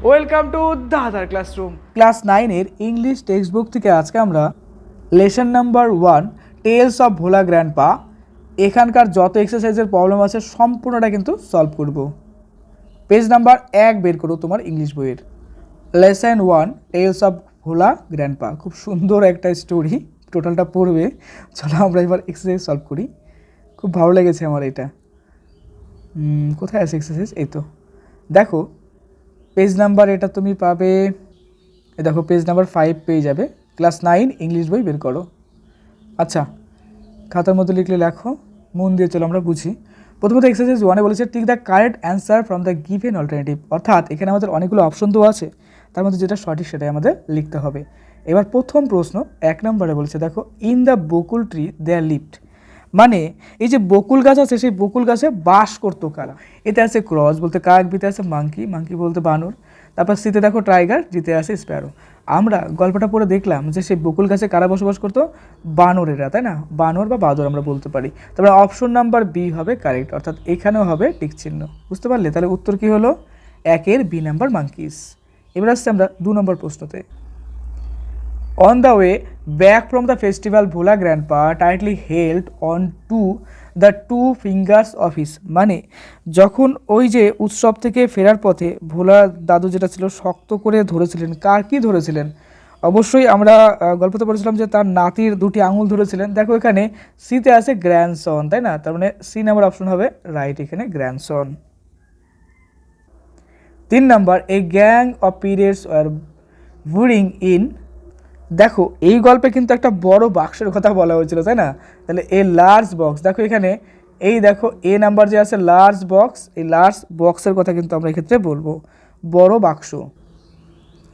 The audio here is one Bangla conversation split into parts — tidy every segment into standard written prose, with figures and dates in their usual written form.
ওয়েলকাম টু দাদার ক্লাসরুম। ক্লাস 9-এর ইংলিশ টেক্সট বুক থেকে আজকে আমরা lesson number 1 tales of Bhola grandpa এখানকার যত এক্সারসাইজের প্রবলেম আছে সম্পূর্ণটা কিন্তু সলভ করব। পেজ নাম্বার 1 বের করো তোমার ইংলিশ বইয়ের। Lesson 1 tales of Bhola grandpa, খুব সুন্দর একটা স্টোরি, টোটালটা পড়বে। চলো আমরা এবার এক্সারসাইজ সলভ করি। খুব ভালো লেগেছে আমার এটা। কোথায় আছে এক্সারসাইজ? এই তো দেখো পেজ নাম্বার, এটা তুমি পাবে, দেখো পেজ নাম্বার 5 পেয়ে যাবে। ক্লাস 9 ইংলিশ বই বের করো। আচ্ছা, খাতার মধ্যে লিখলে লেখো, মন দিয়ে চলো আমরা বুঝি। প্রথমত এক্সারসাইজ 1-এ বলেছে tick the correct answer from the given alternative, অর্থাৎ এখানে আমাদের অনেকগুলো অপশন তো আছে, তার মধ্যে যেটা সঠিক সেটাই আমাদের লিখতে হবে। এবার প্রথম প্রশ্ন 1 নম্বরে বলেছে দেখো in the bakul tree there lived, মানে এই যে বকুল গাছ আছে সেই বকুল গাছে বাস করতো কারা? এতে আছে ক্রস বলতে কাক, বিতে আছে মাঙ্কি, মাঙ্কি বলতে বানর, তারপর সিতে দেখো টাইগার, জিতে আছে স্প্যারো। আমরা গল্পটা পড়ে দেখলাম যে সেই বকুল গাছে কারা বসবাস করতো? বানরেরা, তাই না? বানর বা বাদর আমরা বলতে পারি। তারপরে অপশন নাম্বার বি হবে কারেক্ট, অর্থাৎ এখানেও হবে টিক চিহ্ন। বুঝতে পারলে? তাহলে উত্তর কি হলো? 1-এর বি নাম্বার মাঙ্কিস। এবার আসছে আমরা 2 নম্বর প্রশ্নতে। On the way back from the festival, Bhola Grandpa tightly held on to the 2 fingers of his, মানে যখন ওই যে উৎসব থেকে ফেরার পথে ভোলা দাদু যেটা ছিল শক্ত করে ধরেছিলেন, কার কি ধরেছিলেন? অবশ্যই আমরা গল্পতে পড়েছিলাম যে তার নাতির 2টি আঙুল ধরেছিলেন। দেখো এখানে সিতে আছে গ্র্যান্ডসন, তাই না? তার মানে সি নাম্বার অপশন হবে রাইট, এখানে grandson. 3 number a gang of pirates are burying in, দেখো এই গল্পে কিন্তু একটা বড় বাক্সের কথা বলা হয়েছিল, তাই না? তাহলে এ লার্জ বক্স, দেখো এখানে এই দেখো এ নাম্বার যে আছে লার্জ বক্স, এই লার্জ বক্সের কথা কিন্তু আমরা এক্ষেত্রে বলবো বড় বাক্স।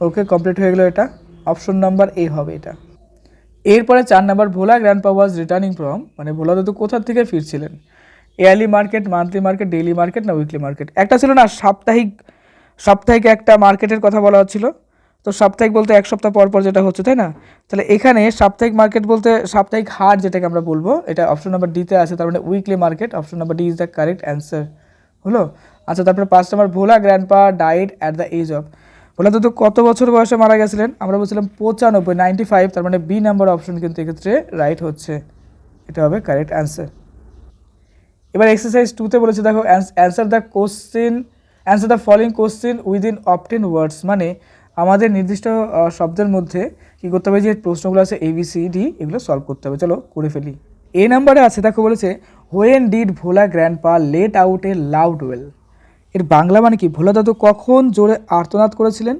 ওকে, কমপ্লিট হয়ে গেল, এটা অপশন নাম্বার এ হবে এটা। এরপরে 4 number Bhola grandpa was returning from, মানে ভোলা দাদু কোথা থেকে ফিরছিলেন? Yearly market, monthly market, daily market না উইকলি মার্কেট? একটা ছিল না সাপ্তাহিক একটা মার্কেটের কথা বলা হচ্ছিল, তো সাপ্তাহিক বলতে 1 সপ্তাহ পর পর যেটা হচ্ছে, তাই না? তাহলে এখানে সাপ্তাহিক মার্কেট বলতে সাপ্তাহিক হাট যেটাকে আমরা বলবো, এটা অপশন নাম্বার ডিতে আছে, তার মানে weekly market, option number D is the correct answer হলো। আচ্ছা, তারপরে 5 নাম্বার Bhola grandpa died at the age of, Bhola দাদু কত বছর বয়সে মারা গেছিলেন? আমরা বলছিলাম 95, তার মানে বি নাম্বার অপশন কিন্তু এক্ষেত্রে রাইট হচ্ছে, এটা হবে কারেক্ট অ্যান্সার। এবার এক্সারসাইজ 2-তে বলেছে দেখো answer the following question within fifteen words, মানে আমাদের নির্দিষ্ট শব্দের মধ্যে কী করতে হবে? যে প্রশ্নগুলো আছে ABCD এগুলো সলভ করতে হবে। চলো করে ফেলি। এ নাম্বারে আছে দেখো বলেছে when did Bhola grandpa let out a loud well, এর বাংলা মানে কি? ভোলা দাদু কখন জোরে আর্তনাদ করেছিলেন?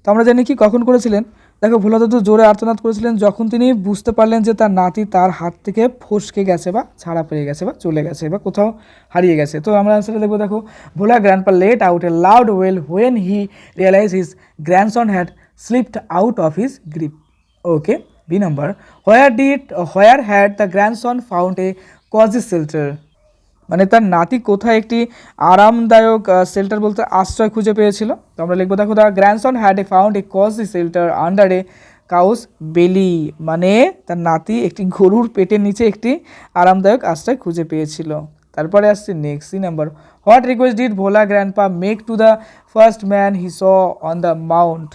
তো আমরা জানি কি কখন করেছিলেন। দেখো ভোলা দাদু জোরে আর্তনাদ করেছিলেন যখন তিনি বুঝতে পারলেন যে তার নাতি তার হাত থেকে ফসকে গেছে বা ছাড়া পেয়ে গেছে বা চলে গেছে বা কোথাও হারিয়ে গেছে। তো আমরা আনসারটা দেখবো, দেখো Bhola grandpa let out a loud wail when he realise his grandson had slipped out of his grip. Okay, B number where had the grandson found a cosy shelter, মানে তার নাতি কোথায় একটি আরামদায়ক শেল্টার বলতে আশ্রয় খুঁজে পেয়েছিল। তো আমরা লিখবো দেখো the grandson had a found a cosy shelter under A cows বেলি, মানে তার নাতি একটি গরুর পেটের নিচে একটি আরামদায়ক আশ্রয় খুঁজে পেয়েছিল। তারপরে আসছে next C number what request did Bhola grandpa make to the first man he saw on the mount,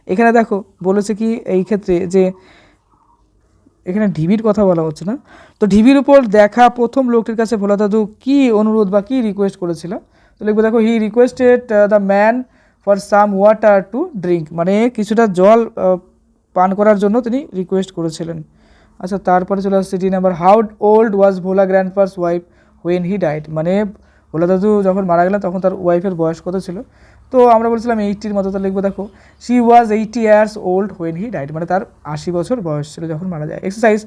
এখানে দেখো বলেছে কি এই ক্ষেত্রে যে এখানে ঢিবির কথা বলা হচ্ছে না, তো ঢিবির উপর দেখা প্রথম লোকটির কাছে ভোলা দাদু কী অনুরোধ বা কী রিকোয়েস্ট করেছিল? তো লিখবো দেখো he requested the man for some water to drink, মানে কিছুটা জল পান করার জন্য তিনি রিকোয়েস্ট করেছিলেন। আচ্ছা, তারপরে চলে আসছে D number how old was Bhola grandpa's wife when he died, মানে ভোলা দাদু যখন মারা গেলেন তখন তার ওয়াইফের বয়স কত ছিল? তো আমরা বলছিলাম 80-র মতো, তো লিখবো দেখো she was 80 years old when he died, মানে তার 80 বছর বয়স ছিল যখন মারা যায়। এক্সারসাইজ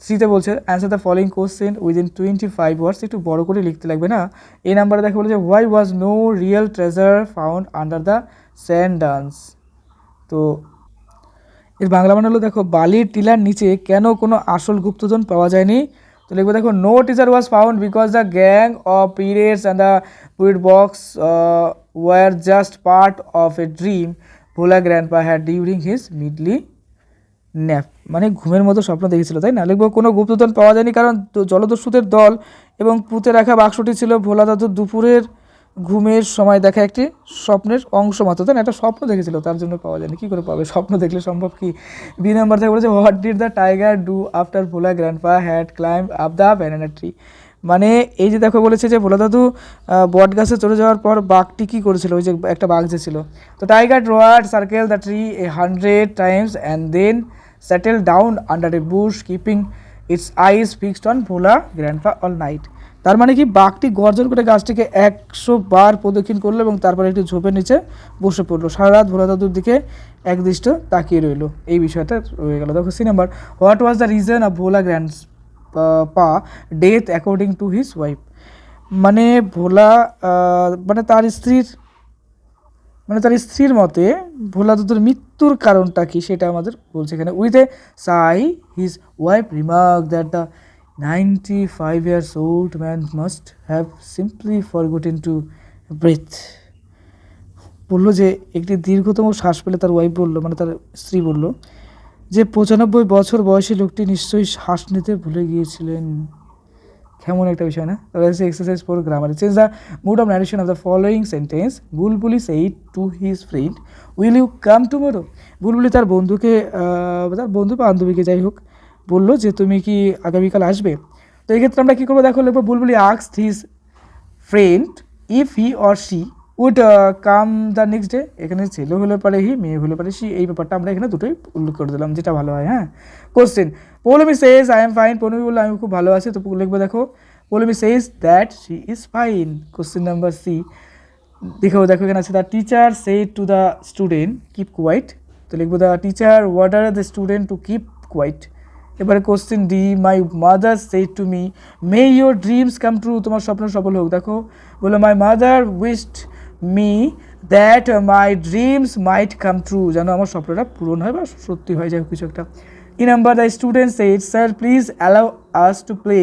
3-তে বলছে answer the following question within 25 ওয়ার্ডস, একটু বড় করে লিখতে লাগবে না? এই নাম্বারে দেখে বলেছে why was no real treasure found under the sand dunes, তো এর বাংলা মানে হলো দেখো বালির টিলার নিচে কেন কোনো আসল গুপ্তধন পাওয়া যায়নি? তো লিখবো দেখো no teacher was found because the gang of pirates and the buried box were just part of a dream Bhola grandpa had during his midday nap, মানে ঘুমের মতো স্বপ্ন দেখেছিল, তাই না? লিখবো কোনো গুপ্তধন পাওয়া যায়নি কারণ জলদস্যুদের দল এবং পুঁতে রাখা বাক্সটি ছিল ভোলা দাদুর দুপুরের ঘুমের সময় দেখা একটি স্বপ্নের অংশ মাত্র, তাই না? একটা স্বপ্ন দেখেছিল, তার জন্য পাওয়া যায়নি। কী করে পাবে, স্বপ্ন দেখলে সম্ভব কি? বি নাম্বার থেকে বলেছে what did the tiger do after Bhola grandpa had climb up the banana tree. মানে এই যে দেখো বলেছে যে ভোলা দাদু বট গাছে চলে যাওয়ার পর বাঘটি কী করেছিল, ওই যে একটা বাঘ যে ছিল, তো tiger roared circle the tree 100 times and then settle down under a bush keeping its eyes fixed on Bhola grandpa all night. তার মানে কি, বাঘটি গর্জন করে গাছটিকে 100 বার প্রদক্ষিণ করলো এবং তারপরে একটি ঝোপের নিচে বসে পড়লো, সারা রাত ভোলা দাদুর দিকে একদৃষ্ট তাকিয়ে রইলো। এই বিষয়টা রয়ে গেল। দেখো C number, what was the reason of Bhola grandpa death according to his wife. মানে ভোলা তার স্ত্রীর মতে ভোলা দাদুর মৃত্যুর কারণটা কি সেটা আমাদের বলছে এখানে। With a Sai his wife remark that the 95 years old man must have simply forgotten to breathe। বললো যে একটি দীর্ঘতম শ্বাস পেলে তার ওয়াইফ বললো, মানে তার স্ত্রী বলল যে 95 বছর বয়সী লোকটি নিশ্চয়ই শ্বাস নিতে ভুলে গিয়েছিলেন। কেমন একটা বিষয় না? Exercise for grammar, change the mood of narration of the following sentence. Bulbuli said to his friend will you come tomorrow. Bulbuli তার বন্ধু বান্ধবীকে যাই হোক বললো যে তুমি কি আগামীকাল আসবে। তো এই ক্ষেত্রে আমরা কী করবো, দেখো লিখবো Bulbuli asked his friend if he or she would come the next day. এখানে ছেলে হলে পারে হি, মেয়ে হলে পারে শি, এই ব্যাপারটা আমরা এখানে দুটোই উল্লেখ করে দিলাম, যেটা ভালো হয়। হ্যাঁ, question, Poulami says I am fine. Poulami বললো আমি খুব ভালো আছি। তো লিখবো দেখো Poulami says that she is fine. Question number C, দেখো এখানে আছে the teacher said to the student keep quiet. তো লিখবো the teacher ordered the student to keep quiet. এবারে question D, my mother said to me may your dreams come true. তোমার স্বপ্ন সফল হোক। দেখো বলো my mother wished me that my dreams might come true, যেন আমার স্বপ্নটা পূরণ হয় বা সত্যি হয়ে যায় কিছু একটা। E number, the student said sir please allow us to play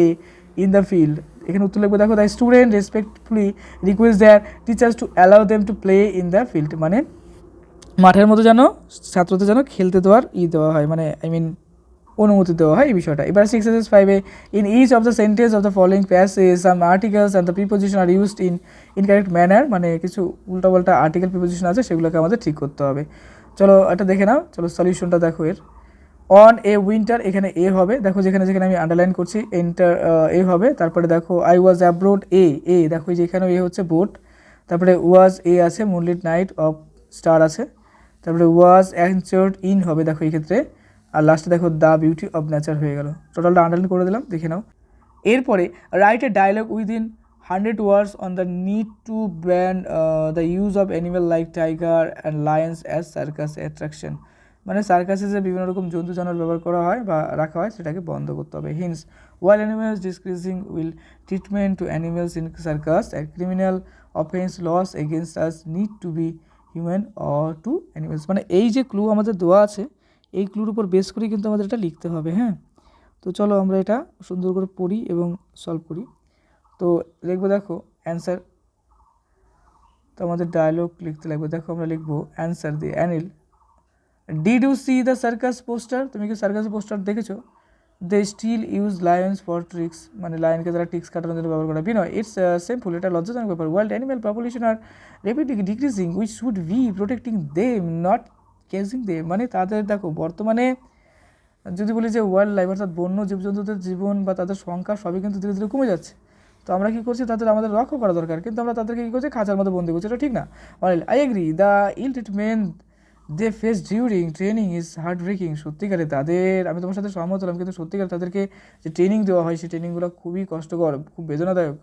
in the field. এখানে উত্তর লিখবো দেখো the student respectfully request their teachers to allow them to play in the field. মানে মাঠের মতো যেন ছাত্রদের যেন খেলতে দেওয়ার দেওয়া হয়, মানে অনুমতি দেওয়া হয় এই বিষয়টা। এবার 6.5 in each of the sentence of the following passage some articles and the preposition are used in incorrect manner. মানে কিছু উল্টাপাল্টা আর্টিকেল প্রিপোজিশন আছে, সেগুলোকে আমাদের ঠিক করতে হবে। চলো এটা দেখে নাও। চলো সলিউশনটা দেখো এর। অন এ উইন্টার, এখানে এ হবে। দেখো যেখানে আমি আন্ডারলাইন করছি এন্টার এ হবে। তারপরে দেখো আই ওয়াজ অ্যাব্রোড এ দেখো যে এখানেও এ হচ্ছে বোট। তারপরে ওয়াজ এ আছে, মুনলিট নাইট অফ স্টার আছে। তারপরে ওয়াজ অ্যানচার্ড ইন হবে দেখো এই ক্ষেত্রে। আর লাস্টে দেখো দ্য বিউটি অফ নেচার হয়ে গেল। টোটালটা আন্ডারলাইন করে দিলাম, দেখে নাও। এরপরে write a dialogue within 100 words on the need to ban the use of animal like tiger and lions as circus attraction. মানে সার্কাসে যে বিভিন্ন রকম জন্তু জানোয়ার ব্যবহার করা হয় বা রাখা হয় সেটাকে বন্ধ করতে হবে। Hints, wild animals decreasing ill treatment to animals in circus and criminal offence laws against us need to be human or to animals. মানে এই যে ক্লু আমাদের দেওয়া আছে, এই ক্লুর উপর বেস করেই কিন্তু আমাদের এটা লিখতে হবে। হ্যাঁ, তো চলো আমরা এটা সুন্দর করে পড়ি এবং সলভ করি। তো লিখবো দেখো অ্যান্সার। তো আমাদের ডায়লগ লিখতে লাগবে। দেখো আমরা লিখবো অ্যান্সার দিয়ে Anil, did you see the circus poster. তুমি কি সার্কাসের পোস্টার দেখেছো? They still use lions for tricks, মানে লায়নকে তারা ট্রিক্স কাটানোর জন্য ব্যবহার করা। বিনয়, ইটস সিম্পল, এটা লজ্জাজনক ব্যাপার। World animal population are rapidly decreasing, we should be protecting them not caging them. মানে তাদের দেখো বর্তমানে যদি বলি যে ওয়াইল্ড লাইফ অর্থাৎ বন্য জীবজন্তুদের জীবন বা তাদের সংখ্যা সবই কিন্তু ধীরে ধীরে কমে যাচ্ছে। তো আমরা কী করছি, তাদের আমাদের রক্ষা করা দরকার, কিন্তু আমরা তাদেরকে কী করছি, খাঁচার মধ্যে বন্দি করছি। এটা ঠিক না। Anil, I agree, the ill treatment they face during training is heart breaking. সত্যিকারে তাদের, আমি তোমার সাথে সহমত হলাম, কিন্তু সত্যিকারে তাদেরকে যে ট্রেনিং দেওয়া হয় সেই ট্রেনিংগুলো খুবই কষ্টকর, খুব বেদনাদায়ক।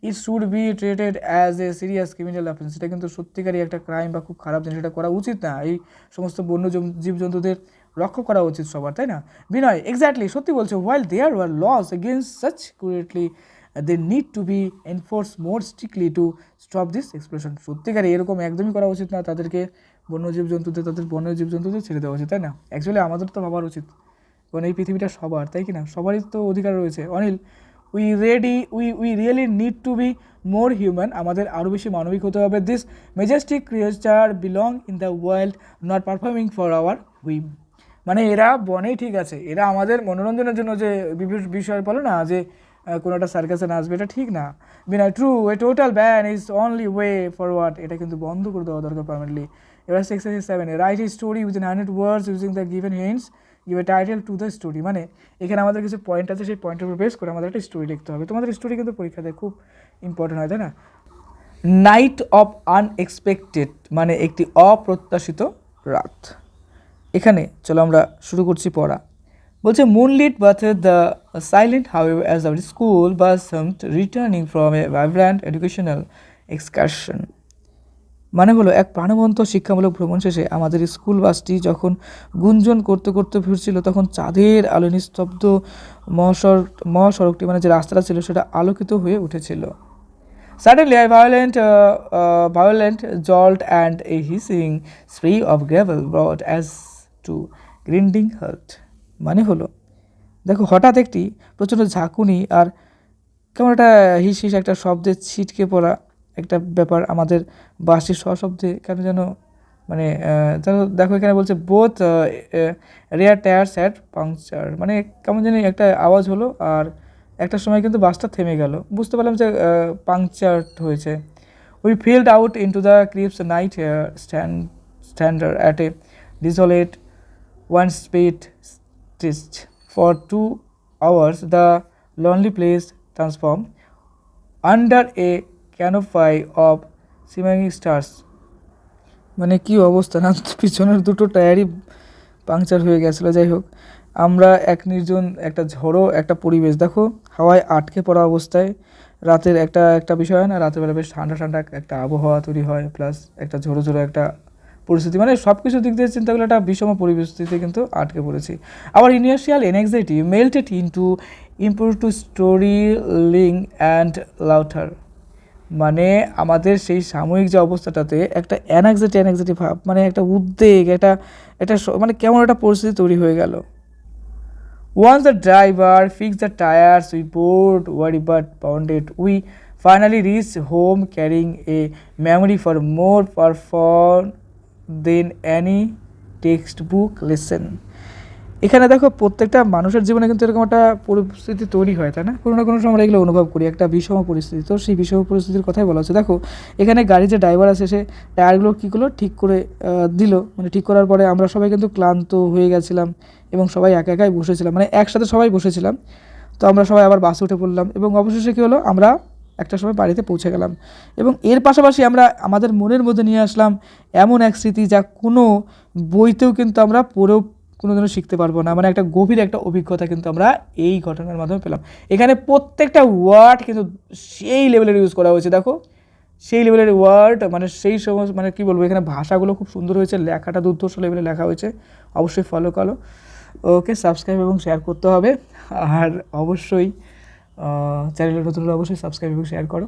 It should be treated as a serious criminal offence. সেটা কিন্তু সত্যিকারই একটা ক্রাইম বা খুব খারাপ জিনিস, এটা করা উচিত না। এই সমস্ত বন্য জীবজন্তুদের রক্ষা করা উচিত সবার, তাই না? বিনয়, এক্স্যাক্টলি, সত্যি বলছো। While there were laws against such cruelty they need to be enforce more strictly to stop this explosion. সত্যিকারে এরকম একদমই করা উচিত না, তাদেরকে বন্য জীবজন্তুদের ছেড়ে দেওয়া উচিত, তাই না? অ্যাকচুয়ালি আমাদের তো ভাবার উচিত, কারণ এই পৃথিবীটা সবার, তাই কি না? সবারই তো অধিকার রয়েছে। Anil, we really need to be more human. আমাদের আরও বেশি মানবিক হতে হবে। This majestic creature belong in the world not performing for our whim. মানে এরা বনেই ঠিক আছে, এরা আমাদের মনোরঞ্জনের জন্য যে বিষয় বলে না যে কোনো একটা সার্কাসে নাচবে, এটা ঠিক না। Binoy true, a total ban is only way forward, এটা কিন্তু বন্ধ করে দেওয়া দরকার পার্মানেন্টলি। এবার 6-7 write a story with 100 words using the given hints, give a title to the story. মানে এখানে আমাদের কিছু পয়েন্ট আছে, সেই পয়েন্টের উপর বেস করে আমাদের একটা স্টোরি লিখতে হবে। তোমাদের স্টোরি কিন্তু পরীক্ষাতে খুব ইম্পর্টেন্ট হয়, তাই না? নাইট অফ আনএক্সপেক্টেড মানে একটি অপ্রত্যাশিত রাত। এখানে চলো আমরা শুরু করছি পড়া। বলছে moonlit bath the silent however as our school bus returning from a vibrant educational excursion. মানে হলো এক প্রাণবন্ত শিক্ষামূলক ভ্রমণ শেষে আমাদের স্কুল বাসটি যখন গুঞ্জন করতে করতে ফিরছিল, তখন চাঁদের আলো নিস্তব্ধ মহাসড়কটি মানে যে রাস্তাটা ছিল সেটা আলোকিত হয়ে উঠেছিল। Suddenly, a violent jolt and a hissing spray of gravel brought us to grinding halt. মানে হলো দেখো হঠাৎ একটি প্রচণ্ড ঝাঁকুনি আর কেমন একটা হিস হিস একটা শব্দে ছিটকে পড়া একটা ব্যাপার আমাদের বাসটির সশব্দে কেন যেন মানে দেখো এখানে বলছে both rare tyres had puncture, মানে কেমন জানি একটা আওয়াজ হলো আর একটা সময় কিন্তু বাসটা থেমে গেল, বুঝতে পারলাম যে পাংচার হয়েছে। We filed out into the crisp night stranded at a desolate one speed stitch for 2 hours the lonely place transformed under a canopy of shimmering stars. মানে কি অবস্থা না, পিছনের দুটো টায়ারই পাংচার হয়ে গেছিলো। যাই হোক, আমরা এক নির্জন একটা ঝড়ো একটা পরিবেশ, দেখো হাওয়ায় আটকে পড়া অবস্থায় রাতের একটা বিষয় হয় না, রাতের বেলা বেশ ঠান্ডা ঠান্ডা একটা আবহাওয়া তৈরি হয়, প্লাস একটা ঝোড়ো ঝোড়ো একটা পরিস্থিতি, মানে সব কিছু দিক দিয়ে চিন্তা করলে একটা বিষম পরিস্থিতিতে কিন্তু আটকে পড়েছি। আবার initial anxiety melted into impromptu storytelling and laughter. মানে আমাদের সেই সাময়িক যে অবস্থাটাতে একটা অ্যাংজাইটি ভাব, মানে একটা উদ্বেগ, একটা মানে কেমন একটা পরিস্থিতি তৈরি হয়ে গেল। Once the driver fixed the tires, we bored, worried but bounded. We finally reached home carrying a memory for more profound than any textbook lesson. এখানে দেখো প্রত্যেকটা মানুষের জীবনে কিন্তু এরকম একটা পরিস্থিতি তৈরি হয়, তাই না? কোনো না কোনো সময় আমরা এগুলো অনুভব করি, একটা বিষম পরিস্থিতি। তো সেই বিষম পরিস্থিতির কথাই বলা হচ্ছে। দেখো এখানে গাড়ির যে ড্রাইভার আছে সে টায়ারগুলো কী করলো, ঠিক করে দিল। মানে ঠিক করার পরে আমরা সবাই কিন্তু ক্লান্ত হয়ে গেছিলাম এবং সবাই একা একাই বসেছিলাম, মানে একসাথে সবাই বসেছিলাম। তো আমরা সবাই আবার বাসে উঠে পড়লাম এবং অবশেষে কী হলো, আমরা একটা সময় বাড়িতে পৌঁছে গেলাম। এবং এর পাশাপাশি আমরা আমাদের মনের মধ্যে নিয়ে আসলাম এমন এক স্মৃতি যা কোনো বইতেও কিন্তু আমরা পড়েও কোনোদিনও শিখতে পারবো না, মানে একটা গভীর একটা অভিজ্ঞতা কিন্তু আমরা এই ঘটনার মাধ্যমে পেলাম। এখানে প্রত্যেকটা ওয়ার্ড কিন্তু সেই লেভেলের ইউজ করা হয়েছে, দেখো সেই লেভেলের ওয়ার্ড, মানে সেই সময় মানে কী বলবো, এখানে ভাষাগুলো খুব সুন্দর হয়েছে, লেখাটা দুর্ধর্ষ লেভেলে লেখা হয়েছে। অবশ্যই ফলো করো, ওকে, সাবস্ক্রাইব এবং শেয়ার করতে হবে। আর অবশ্যই চ্যানেলের নতুন অবশ্যই সাবস্ক্রাইব এবং শেয়ার করো।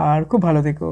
আর খুব ভালো থেকো।